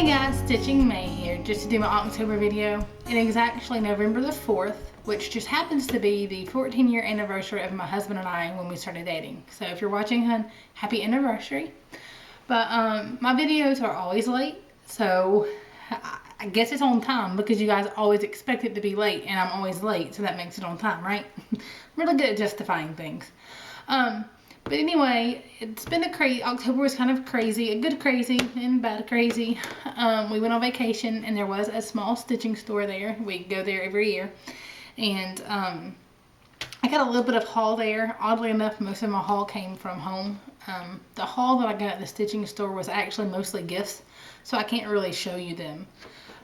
Hey guys, Stitching May here, just to do my October video. It is actually November the 4th, which just happens to be the 14-year anniversary of my husband and I when we started dating. So if you're watching, hun, happy anniversary. But my videos are always late, so I guess it's on time because you guys always expect it to be late, and I'm always late, so that makes it on time, right? I'm really good at justifying things. But anyway, it's been a crazy, October was kind of crazy, a good crazy and bad crazy. We went on vacation and there was a small stitching store there. We go there every year. And I got a little bit of haul there. Oddly enough, most of my haul came from home. The haul that I got at the stitching store was actually mostly gifts, so I can't really show you them.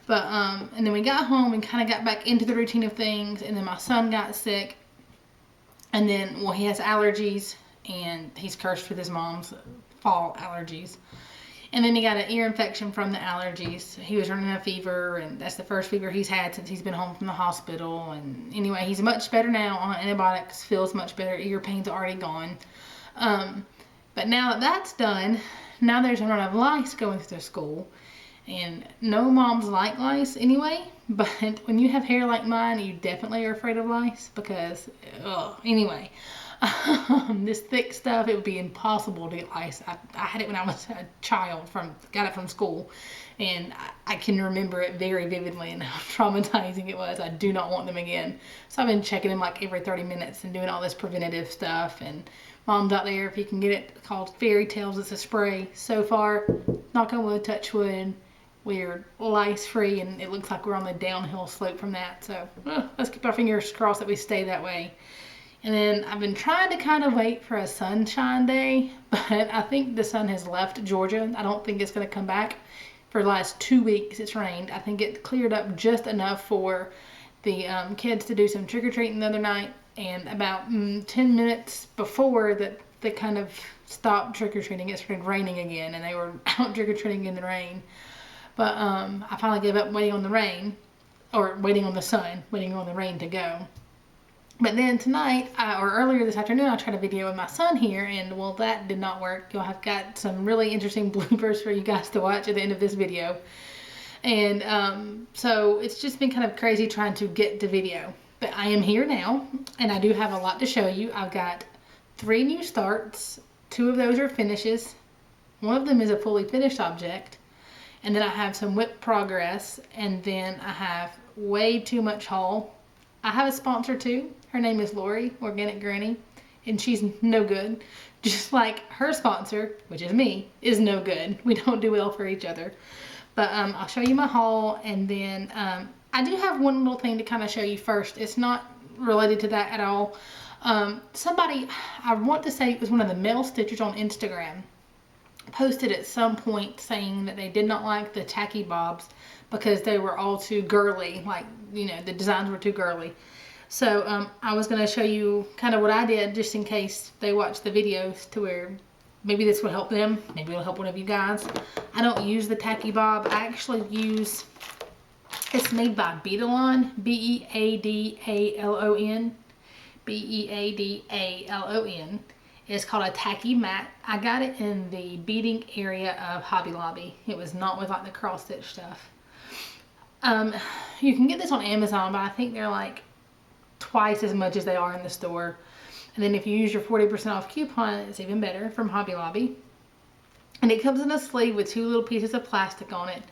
But, and then we got home and kind of got back into the routine of things, and then my son got sick. And then, well, he has allergies, and he's cursed with his mom's fall allergies. And then he got an ear infection from the allergies. He was running a fever, and that's the first fever he's had since he's been home from the hospital. And anyway, he's much better now on antibiotics, feels much better. Ear pain's already gone. But now that that's done, now there's a run of lice going through the school. And no moms like lice anyway, but when you have hair like mine, you definitely are afraid of lice because, anyway. This thick stuff, it would be impossible to get lice. I had it when I was a child, got it from school, and I can remember it very vividly and how traumatizing it was. I do not want them again. So I've been checking them like every 30 minutes and doing all this preventative stuff. And mom's out there, if you can get it, called Fairy Tales. It's a spray. So far, knock on wood, touch wood, we're lice free, and it looks like we're on the downhill slope from that. So let's keep our fingers crossed that we stay that way. And then I've been trying to kind of wait for a sunshine day, but I think the sun has left Georgia. I don't think it's going to come back. For the last 2 weeks it's rained. I think it cleared up just enough for the kids to do some trick-or-treating the other night, and about 10 minutes before that they kind of stopped trick-or-treating, it started raining again, and they were out trick-or-treating in the rain. But I finally gave up waiting on the rain, or waiting on the sun, waiting on the rain to go. But then tonight, or earlier this afternoon, I tried a video with my son here, and well, that did not work. You'll have got some really interesting bloopers for you guys to watch at the end of this video. And so it's just been kind of crazy trying to get to video. But I am here now, and I do have a lot to show you. I've got 3 new starts. 2 of those are finishes. One of them is a fully finished object. And then I have some whip progress, and then I have way too much haul. I have a sponsor too. Her name is Lori, Organic Granny, and she's no good. Just like her sponsor, which is me, is no good. We don't do well for each other. But I'll show you my haul, and then I do have one little thing to kind of show you first. It's not related to that at all. Somebody, I want to say it was one of the male stitchers on Instagram, posted at some point saying that they did not like the Tacky Bobs because they were all too girly, like, you know, the designs were too girly. So I was going to show you kind of what I did just in case they watch the videos, to where maybe this will help them, maybe it'll help one of you guys. I don't use the Tacky Bob. I actually use, it's made by Beadalon, B-E-A-D-A-L-O-N, B-E-A-D-A-L-O-N. It's called a tacky mat. I got it in the beading area of Hobby Lobby. It was not with like the cross stitch stuff. You can get this on Amazon, but I think they're like twice as much as they are in the store. And then if you use your 40% off coupon, it's even better, from Hobby Lobby. And it comes in a sleeve with 2 little pieces of plastic on it.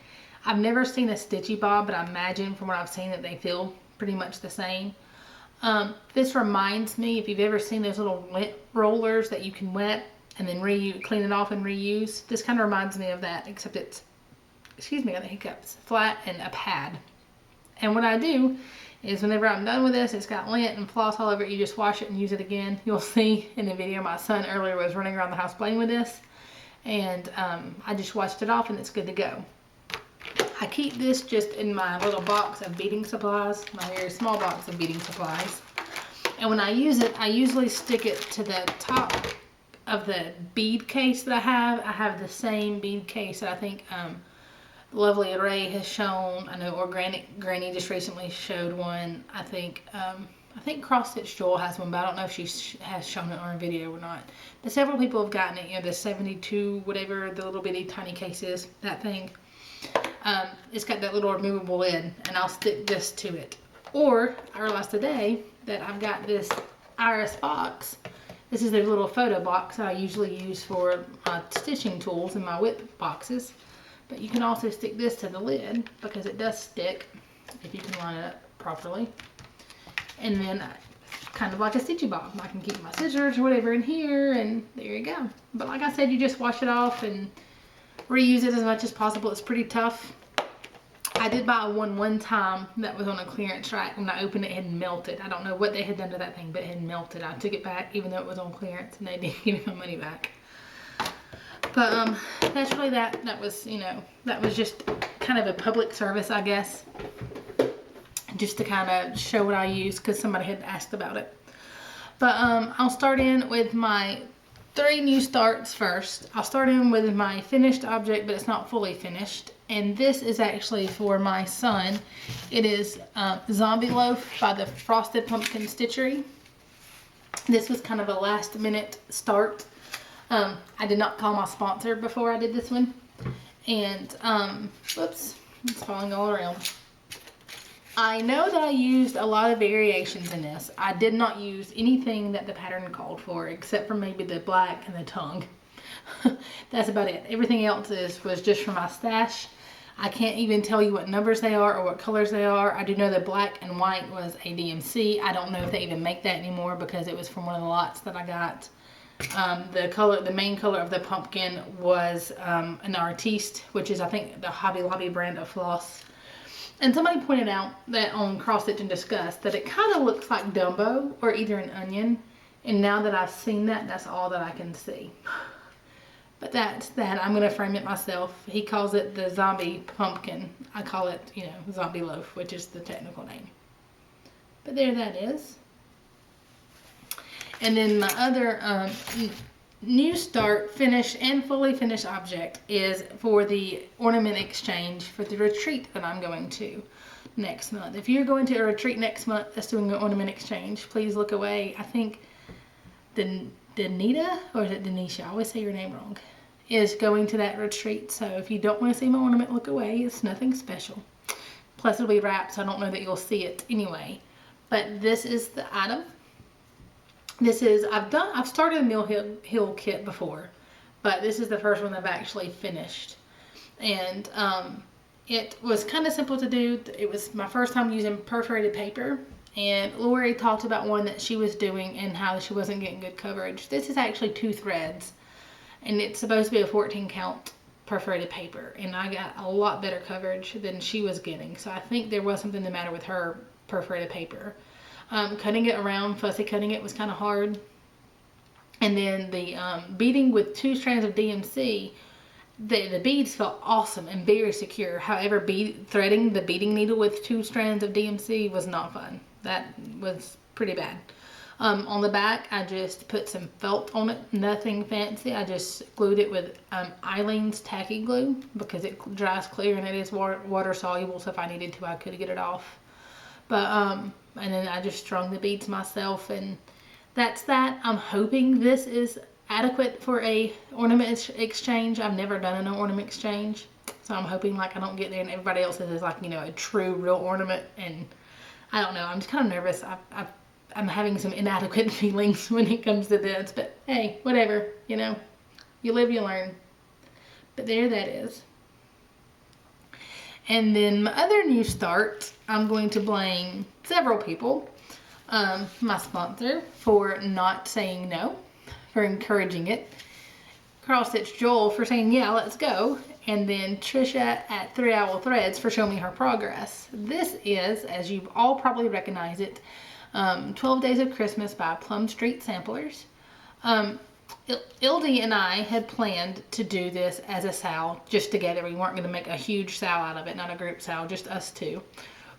I've never seen a stitchy bob, but I imagine from what I've seen that they feel pretty much the same. This reminds me, if you've ever seen those little lint rollers that you can wet and then clean it off and reuse. This kind of reminds me of that, except it's, excuse me, I got the hiccups, flat and a pad. And what I do is whenever I'm done with this, it's got lint and floss all over it, you just wash it and use it again. You'll see in the video my son earlier was running around the house playing with this, and I just washed it off and it's good to go. I keep this just in my little box of beading supplies, my very small box of beading supplies. And when I use it, I usually stick it to the top of the bead case that I have. I have the same bead case that I think Lovely Array has shown. I know Organic Granny just recently showed one. I think Cross Stitch Joel has one, but I don't know if she has shown it on a video or not. But several people have gotten it, you know, the 72 whatever, the little bitty tiny cases, that thing. It's got that little removable lid, and I'll stick this to it. Or I realized today that I've got this Iris box. This is their little photo box that I usually use for my stitching tools in my whip boxes. But you can also stick this to the lid because it does stick if you can line it up properly. And then kind of like a Stitchy Bob. I can keep my scissors or whatever in here, and there you go. But like I said, you just wash it off and reuse it as much as possible. It's pretty tough. I did buy one time that was on a clearance rack. When I opened it, it had melted. I don't know what they had done to that thing, but it had melted. I took it back even though it was on clearance, and they didn't give me my money back. But that's really that. That was, you know, that was just kind of a public service, I guess. Just to kind of show what I use because somebody had asked about it. But I'll start in with my 3 new starts first. I'll start in with my finished object, but it's not fully finished. And this is actually for my son. It is Zombie Loaf by the Frosted Pumpkin Stitchery. This was kind of a last minute start. I did not call my sponsor before I did this one. And, whoops, it's falling all around. I know that I used a lot of variations in this. I did not use anything that the pattern called for, except for maybe the black and the tongue. That's about it. Everything else was just from my stash. I can't even tell you what numbers they are or what colors they are. I do know that black and white was a DMC. I don't know if they even make that anymore because it was from one of the lots that I got. The main color of the pumpkin was an Artiste, which is I think the Hobby Lobby brand of floss. And somebody pointed out that on Cross Stitch and Discuss that it kind of looks like Dumbo or either an onion. And now that I've seen that, that's all that I can see. But that's that. I'm going to frame it myself. He calls it the zombie pumpkin. I call it, you know, zombie loaf, which is the technical name. But there that is. And then my other new start, finished and fully finished object is for the Ornament Exchange for the retreat that I'm going to next month. If you're going to a retreat next month that's doing an Ornament Exchange, please look away. I think Danita, or is it Denisha? I always say your name wrong, is going to that retreat. So if you don't want to see my ornament, look away. It's nothing special. Plus it'll be wrapped, so I don't know that you'll see it anyway. But this is the item. This is, I've started a Mill Hill kit before, but this is the first one I've actually finished. And it was kind of simple to do. It was my first time using perforated paper, and Lori talked about one that she was doing and how she wasn't getting good coverage. This is actually 2 threads, and it's supposed to be a 14 count perforated paper, and I got a lot better coverage than she was getting. So I think there was something the matter with her perforated paper. Cutting it around, fussy cutting it was kind of hard. And then the beading with 2 strands of DMC, the beads felt awesome and very secure. However, threading the beading needle with 2 strands of DMC was not fun. That was pretty bad. On the back, I just put some felt on it, nothing fancy. I just glued it with Eileen's tacky glue because it dries clear and it is water soluble, so if I needed to, I could get it off. But, and then I just strung the beads myself, and that's that. I'm hoping this is adequate for a ornament exchange. I've never done an ornament exchange, so I'm hoping like I don't get there and everybody else's is like, you know, a true real ornament, and I don't know. I'm just kind of nervous. I'm having some inadequate feelings when it comes to this, but hey, whatever, you know, you live, you learn. But there that is. And then my other new start, I'm going to blame several people. My sponsor for not saying no, for encouraging it. Cross Stitch Joel for saying, yeah, let's go. And then Trisha at 3 Owl Threads for showing me her progress. This is, as you all probably recognize it, 12 Days of Christmas by Plum Street Samplers. Ildy and I had planned to do this as a sal, just together. We weren't going to make a huge sal out of it, not a group sal, just us 2.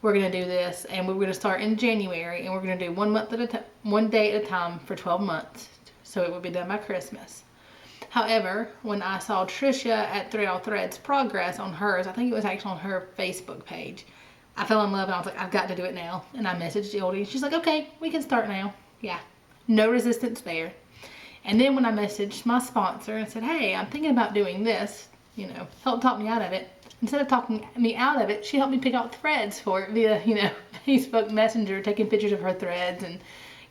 We're going to do this, and we're going to start in January, and we're going to do 1 day at a time for 12 months, so it would be done by Christmas. However, when I saw Trisha at 3 Owl Threads progress on hers, I think it was actually on her Facebook page, I fell in love, and I was like, I've got to do it now. And I messaged Ildy, and she's like, okay, we can start now. Yeah, no resistance there. And then when I messaged my sponsor and said, hey, I'm thinking about doing this, you know, help talk me out of it, instead of talking me out of it, she helped me pick out threads for it via, you know, Facebook Messenger, taking pictures of her threads and,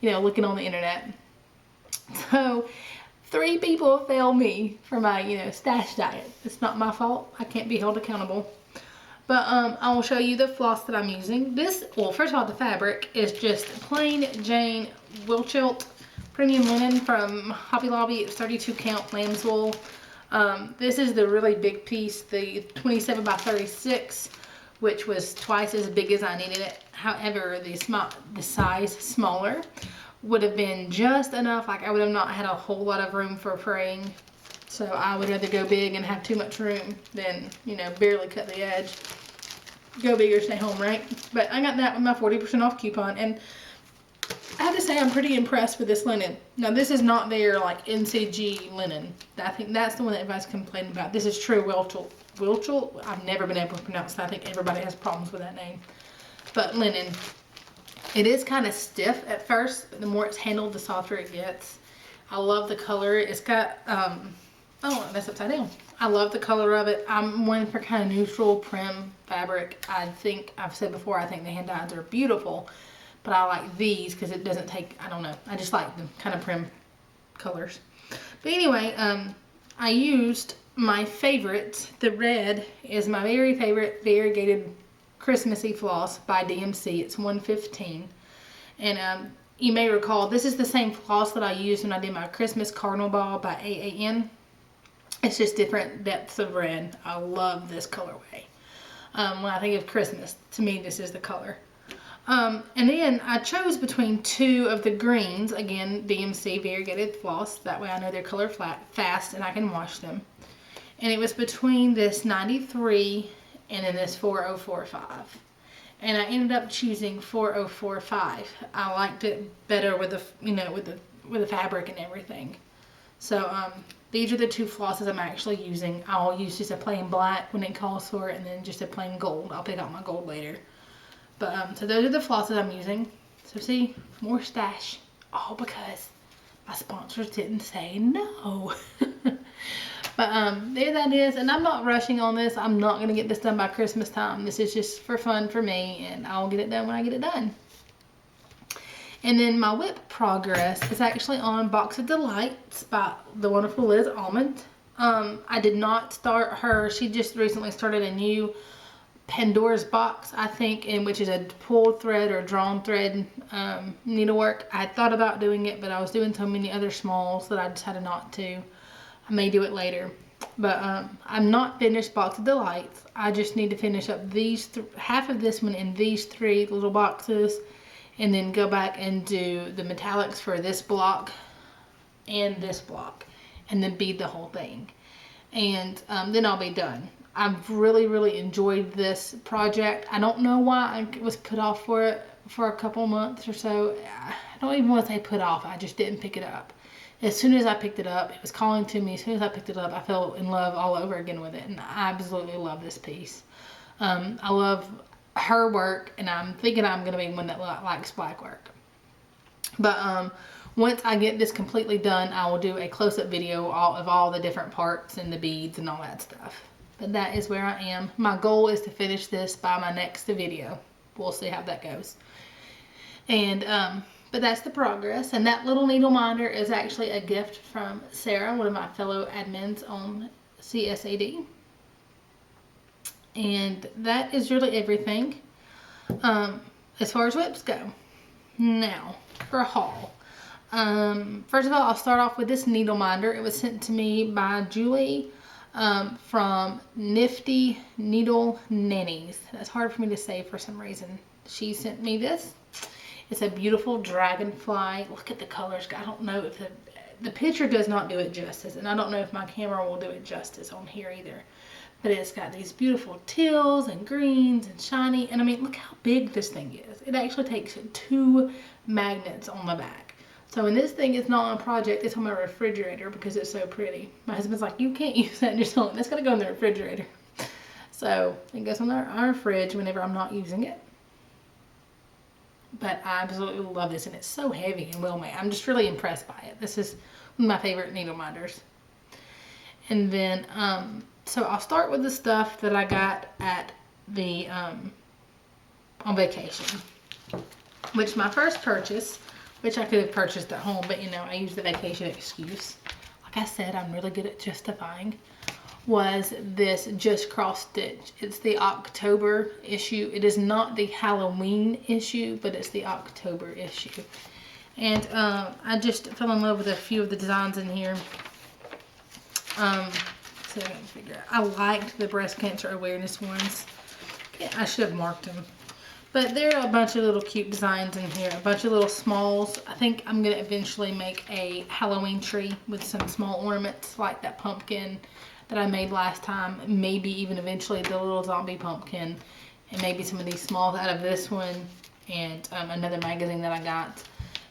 you know, looking on the internet. So 3 people failed me for my, you know, stash diet. It's not my fault. I can't be held accountable. But I will show you the floss that I'm using. This, well, first of all, the fabric is just plain Jane Wilchilt premium linen from Hobby Lobby. It's 32 count lamb's wool. This is the really big piece, the 27 by 36, which was twice as big as I needed it. However, the size smaller would have been just enough. Like, I would have not had a whole lot of room for fraying. So I would rather go big and have too much room than, you know, barely cut the edge. Go big or stay home, right? But I got that with my 40% off coupon, and I have to say I'm pretty impressed with this linen. Now, this is not their, like, NCG linen. I think that's the one that everybody's complaining about. This is true Wilchilt. Wilchilt? I've never been able to pronounce that. I think everybody has problems with that name. But linen. It is kind of stiff at first, but the more it's handled, the softer it gets. I love the color. It's got, oh, that's upside down. I love the color of it. I'm one for kind of neutral prim fabric. I think, I've said before, I think the hand dyes are beautiful, but I like these because it doesn't take, I don't know, I just like the kind of prim colors. But anyway, I used my favorite. The red is my very favorite variegated Christmassy floss by DMC. It's 115. And you may recall, this is the same floss that I used when I did my Christmas Cardinal Ball by AAN. It's just different depths of red. I love this colorway. When I think of Christmas, to me this is the color. And then I chose between 2 of the greens. Again, DMC variegated floss. That way I know they're color fast and I can wash them. And it was between this 93 and then this 4045. And I ended up choosing 4045. I liked it better with the, you know, with the fabric and everything. So these are the 2 flosses I'm actually using. I'll use just a plain black when it calls for it, and then just a plain gold. I'll pick out my gold later. But so those are the flosses I'm using. So see, more stash, all because my sponsors didn't say no. But there that is, and I'm not rushing on this. I'm not gonna get this done by Christmas time. This is just for fun for me, and I'll get it done when I get it done. And then my whip progress is actually on Box of Delights by the wonderful Liz Almond. I did not start her. She just recently started a new Pandora's box, I think, in which is a pulled thread or drawn thread needlework. I thought about doing it, but I was doing so many other smalls that I decided not to. I may do it later. But I'm not finished Box of Delights. I just need to finish up these half of this one in these 3 little boxes, and then go back and do the metallics for this block and this block, and then bead the whole thing. And then I'll be done. I've really enjoyed this project. I don't know why I was put off for it for a couple months or so. I don't even want to say put off. I just didn't pick it up. As soon as I picked it up, it was calling to me. As soon as I picked it up, I fell in love all over again with it. And I absolutely love this piece. I love her work, and I'm thinking I'm going to be one that likes black work. But once I get this completely done, I will do a close-up video of all the different parts and the beads and all that stuff. But that is where I am. My goal is to finish this by my next video. We'll see how that goes. And but that's the progress. And that little needle minder is actually a gift from Sarah, one of my fellow admins on CSAD. And that is really everything as far as whips go. Now for a haul. First of all, I'll start off with this needle minder. It was sent to me by Julie from Nifty Needle Nannies. That's hard for me to say for some reason. She sent me this. It's a beautiful dragonfly. Look at the colors. I don't know if the picture does not do it justice, and I don't know if my camera will do it justice on here either. But it's got these beautiful teals and greens and shiny, and I mean, look how big this thing is. It actually takes 2 magnets on the back. So when this thing is not on a project, it's on my refrigerator because it's so pretty. My husband's like, you can't use that in your salon. That's gotta go in the refrigerator. So it goes on our fridge whenever I'm not using it. But I absolutely love this, and it's so heavy and well made. I'm just really impressed by it. This is one of my favorite needle minders. And then So I'll start with the stuff that I got at the, on vacation. Which my first purchase, which I could have purchased at home, but you know, I used the vacation excuse. Like I said, I'm really good at justifying. Was this Just Cross Stitch. It's the October issue. It is not the Halloween issue, but it's the October issue. And I just fell in love with a few of the designs in here. So I gotta figure out. I liked the breast cancer awareness ones. Yeah, I should have marked them. But there are a bunch of little cute designs in here. A bunch of little smalls. I think I'm going to eventually make a Halloween tree with some small ornaments like that pumpkin that I made last time. Maybe even eventually the little zombie pumpkin. And maybe some of these smalls out of this one. And another magazine that I got.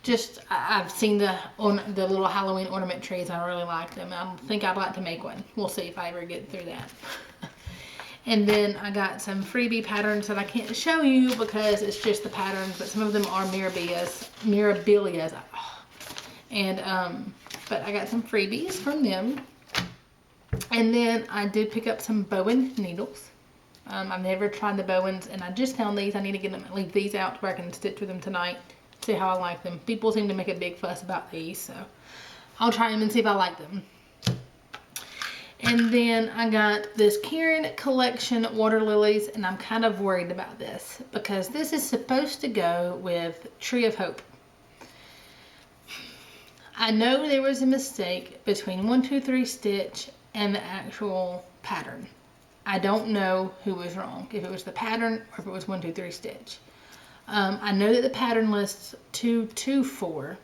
Just, I've seen the little Halloween ornament trees. I really like them. I think I'd like to make one. We'll see if I ever get through that. And then I got some freebie patterns that I can't show you because it's just the patterns, but some of them are mirabilias. Oh. And, but I got some freebies from them. And then I did pick up some Bowen needles. I've never tried the Bowens, and I just found these. I need to get them, leave these out where I can stitch with them tonight. See how I like them. People seem to make a big fuss about these, so I'll try them and see if I like them. And then I got this Karen collection water lilies, and I'm kind of worried about this because this is supposed to go with Tree of Hope. I know there was a mistake between 123 Stitch and the actual pattern. I don't know who was wrong, if it was the pattern or if it was 123 Stitch. I know that the pattern lists 224,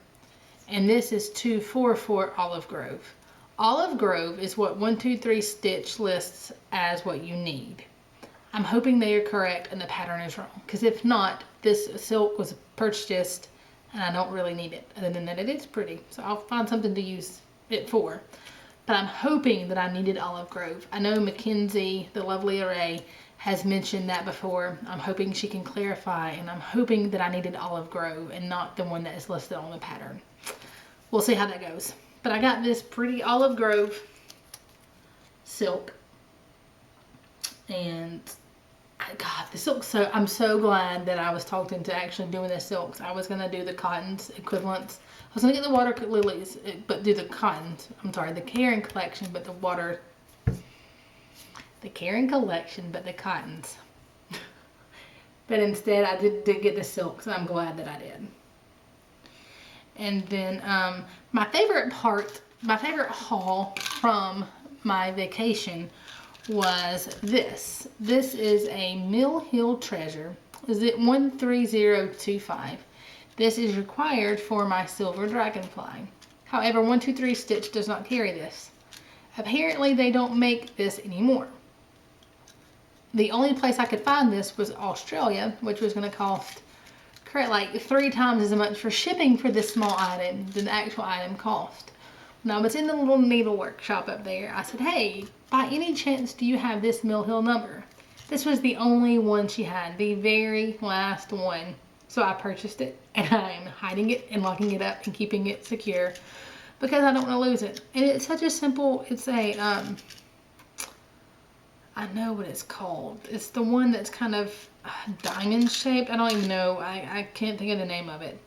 and this is 244 Olive Grove. Olive Grove is what 123 Stitch lists as what you need. I'm hoping they are correct and the pattern is wrong. Because if not, this silk was purchased and I don't really need it. Other than that, it is pretty. So I'll find something to use it for. But I'm hoping that I needed Olive Grove. I know Mackenzie, the lovely array, has mentioned that before. I'm hoping she can clarify, and I'm hoping that I needed Olive Grove and not the one that is listed on the pattern. We'll see how that goes. But I got this pretty Olive Grove silk. And God, the silk, so I'm so glad that I was talked into actually doing the silks. I was going to do the cottons equivalents. I was going to get the water lilies, but do the cottons. I'm sorry, the Karen collection, but the water, the Karen collection, but the cottons. But instead I did get the silks, and I'm glad that I did. And then my favorite haul from my vacation was this. This is a Mill Hill Treasure. Is it 13025? This is required for my silver dragonfly. However, 123 Stitch does not carry this. Apparently they don't make this anymore. The only place I could find this was Australia, which was going to cost like 3 times as much for shipping for this small item than the actual item cost. When I was in the little needle workshop up there, I said, hey, by any chance do you have this Mill Hill number? This was the only one she had, the very last one. So I purchased it, and I am hiding it and locking it up and keeping it secure because I don't want to lose it. And it's such a simple, it's a, I know what it's called. It's the one that's kind of diamond shaped. I don't even know. I can't think of the name of it.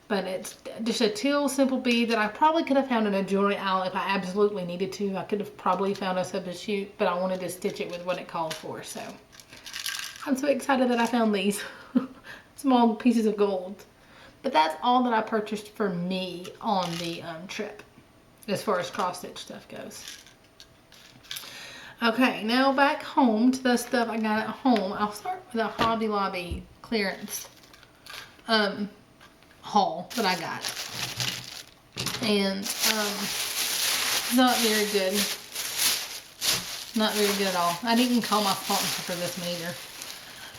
But it's just a teal simple bead that I probably could have found in a jewelry aisle if I absolutely needed to. I could have probably found a substitute, but I wanted to stitch it with what it called for. So I'm so excited that I found these small pieces of gold. But that's all that I purchased for me on the trip as far as cross stitch stuff goes. Okay, now back home to the stuff I got at home. I'll start with a Hobby Lobby clearance haul that I got. And not very good. Not very good at all. I didn't call my sponsor for this one either.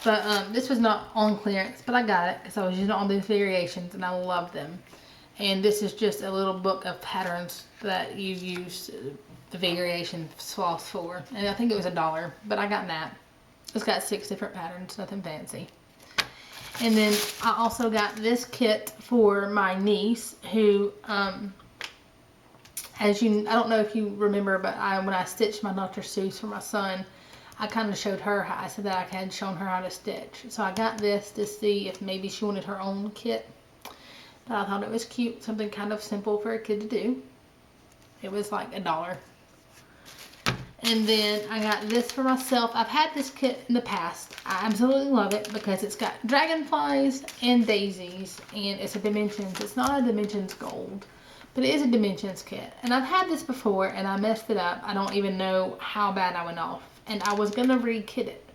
But this was not on clearance, but I got it because I was using all these variations and I love them. And this is just a little book of patterns that you use the variation floss for. And I think it was $1, but I got that. It's got 6 different patterns, nothing fancy. And then I also got this kit for my niece who I don't know if you remember, but when I stitched my Dr. Seuss for my son, I kind of showed her how, I said that I had shown her how to stitch. So I got this to see if maybe she wanted her own kit. But I thought it was cute, something kind of simple for a kid to do. It was like $1. And then I got this for myself. I've had this kit in the past. I absolutely love it because it's got dragonflies and daisies, and it's a dimensions. It's not a dimensions gold, but it is a dimensions kit. And I've had this before and I messed it up. I don't even know how bad I went off. And I was gonna re-kit it.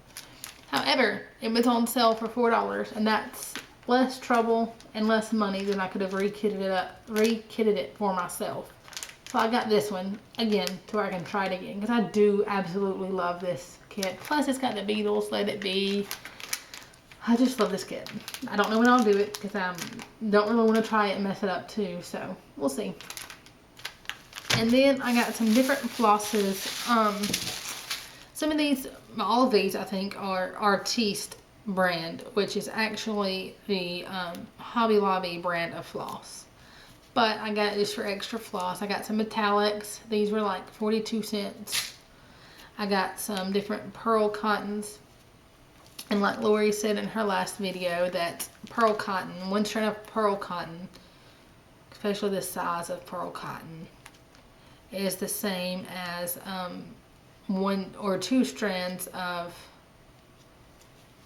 However, it was on sale for $4, and that's less trouble and less money than I could have re-kitted it for myself. So I got this one again to where I can try it again, because I do absolutely love this kit. Plus it's got the Beatles, Let It Be. I just love this kit. I don't know when I'll do it because I don't really want to try it and mess it up too, so we'll see. And then I got some different flosses. Some of these, all of these I think are Artiste brand, which is actually the Hobby Lobby brand of floss. But I got it just for extra floss. I got some metallics. These were like 42 cents. I got some different pearl cottons. And like Lori said in her last video, that pearl cotton, one strand of pearl cotton, especially the size of pearl cotton, is the same as one or two strands of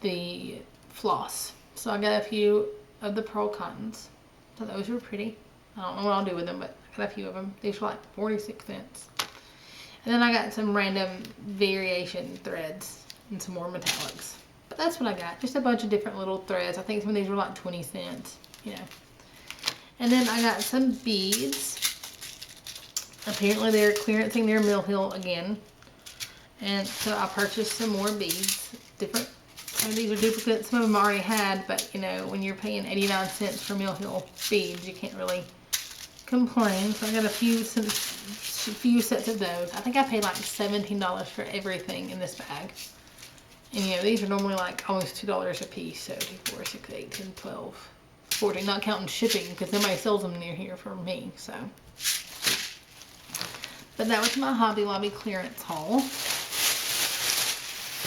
the floss. So I got a few of the pearl cottons. So those were pretty. I don't know what I'll do with them, but I got a few of them. These were like 46 cents. And then I got some random variation threads and some more metallics. But that's what I got. Just a bunch of different little threads. I think some of these were like 20 cents, you know. And then I got some beads. Apparently they're clearancing their Mill Hill again. And so I purchased some more beads. Different. Some of these are duplicates. Some of them I already had, but you know, when you're paying 89 cents for Mill Hill beads, you can't really complain. So I got a few sets of those. I think I paid like $17 for everything in this bag. And you know, these are normally like almost $2 a piece. So 2, 4, 6, 8, 10, 12, 14, not counting shipping because nobody sells them near here for me. So, but that was my Hobby Lobby clearance haul.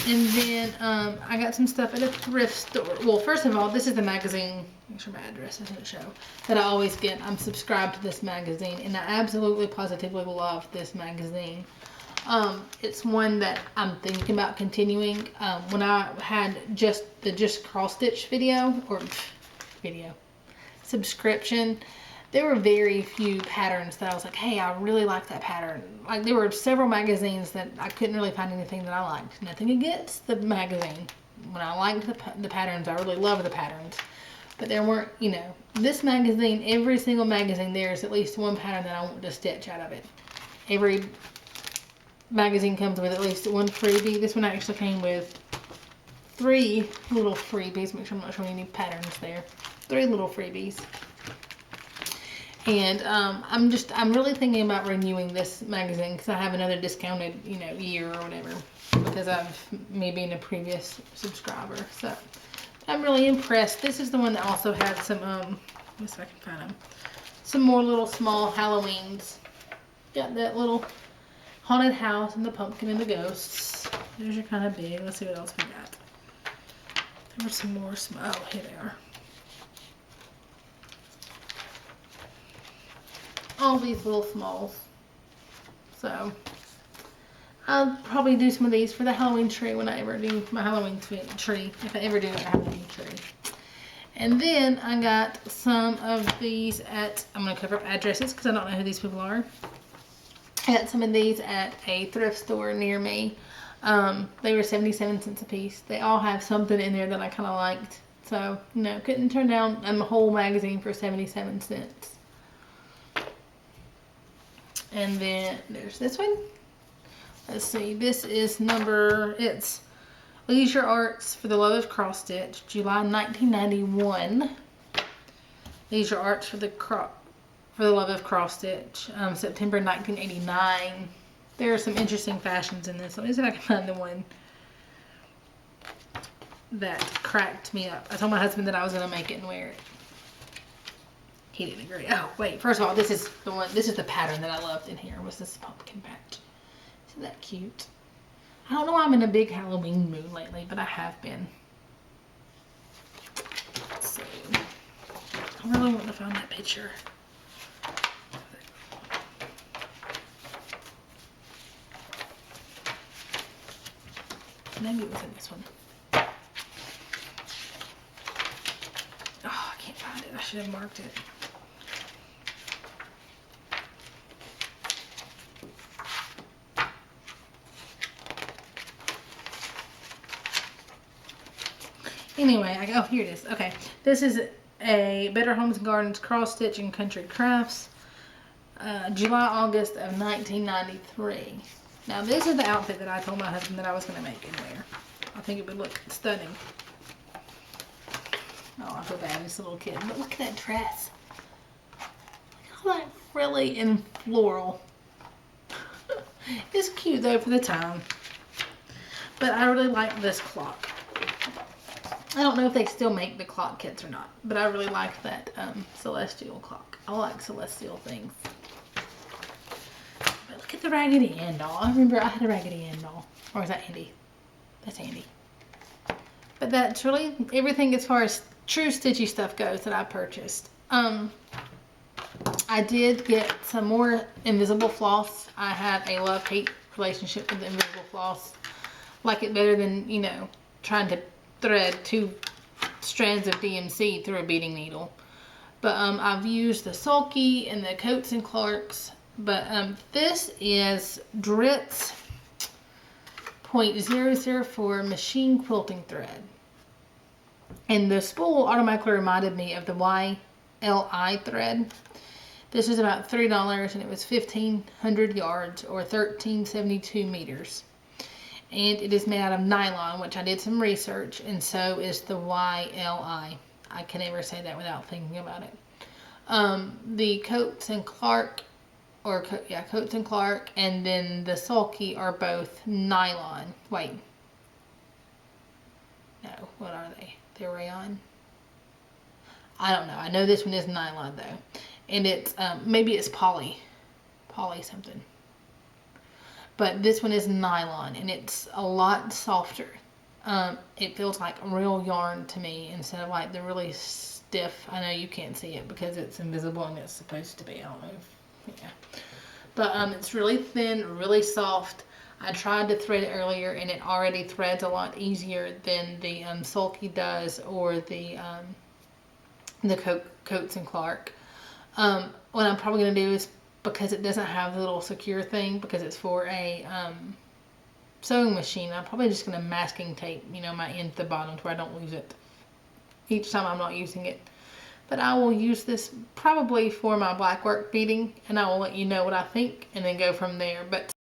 And then I got some stuff at a thrift store. Well, first of all, this is the magazine. Make sure my address doesn't show. That I always get. I'm subscribed to this magazine, and I absolutely positively love this magazine. It's one that I'm thinking about continuing. When I had the just cross stitch subscription, there were very few patterns that I was like, hey, I really like that pattern. Like, there were several magazines that I couldn't really find anything that I liked. Nothing against the magazine. When I liked the patterns, I really loved the patterns. But there weren't, you know, this magazine, every single magazine, there's at least one pattern that I want to stitch out of it. Every magazine comes with at least one freebie. This one actually came with 3 little freebies. Make sure I'm not showing any patterns there. 3 little freebies. And I'm really thinking about renewing this magazine because I have another discounted, you know, year or whatever because of me being a previous subscriber. So I'm really impressed. This is the one that also had some let's see if I can find them. Some more little small Halloweens. Got that little haunted house and the pumpkin and the ghosts. Those are kind of big. Let's see what else we got. There were some more small. Oh, here they are. All these little smalls. So I'll probably do some of these for the Halloween tree when I ever do my Halloween tree. If I ever do a Halloween tree. And then I got some of these at, I'm going to cover up addresses because I don't know who these people are. I got some of these at a thrift store near me. They were 77 cents a piece. They all have something in there that I kind of liked. So, you know, couldn't turn down a whole magazine for 77 cents. And then there's this one. Let's see, this is it's Leisure Arts for the Love of Cross Stitch, July 1991. Leisure Arts for the Love of Cross Stitch, September 1989. There are some interesting fashions in this. Let me see if I can find the one that cracked me up. I told my husband that I was going to make it and wear it. He didn't agree. Oh, wait. First of all, this is the one. This is the pattern that I loved in here. Was this pumpkin patch? Isn't that cute? I don't know why I'm in a big Halloween mood lately, but I have been. Let's see. I really want to find that picture. Maybe it was in this one. Oh, I can't find it. I should have marked it. Anyway, oh, here it is. Okay, this is a Better Homes and Gardens cross stitch and country crafts, July, August of 1993. Now this is the outfit that I told my husband that I was going to make and wear. I think it would look stunning. Oh, I feel bad, this little kid. But look at that dress. Look at all that frilly and floral. It's cute though for the time. But I really like this clock. I don't know if they still make the clock kits or not, but I really like that celestial clock. I like celestial things. But look at the Raggedy Ann doll. I remember I had a Raggedy Ann doll. Or is that Andy? That's Andy. But that's really everything as far as true stitchy stuff goes that I purchased. I did get some more invisible floss. I have a love-hate relationship with invisible floss. Like it better than, you know, trying to thread 2 strands of DMC through a beading needle. But I've used the Sulky and the Coats and Clarks. But this is Dritz .004 machine quilting thread. And the spool automatically reminded me of the YLI thread. This is about $3 and it was 1,500 yards or 1,372 meters. And it is made out of nylon, which I did some research, and so is the YLI. I can never say that without thinking about it. The Coats and Clark, Coats and Clark, and then the Sulky are both nylon. Wait. No, what are they? They're rayon? I don't know. I know this one is nylon though. And it's, maybe it's poly something. But this one is nylon and it's a lot softer. It feels like real yarn to me instead of like the really stiff. I know you can't see it because it's invisible and it's supposed to be. I don't know. Yeah. But it's really thin, really soft. I tried to thread it earlier and it already threads a lot easier than the Sulky does or the Coats and Clark. What I'm probably going to do is, because it doesn't have the little secure thing, because it's for a sewing machine, I'm probably just going to masking tape, you know, my end to the bottom to where I don't lose it each time I'm not using it. But I will use this probably for my black work beading, and I will let you know what I think and then go from there. But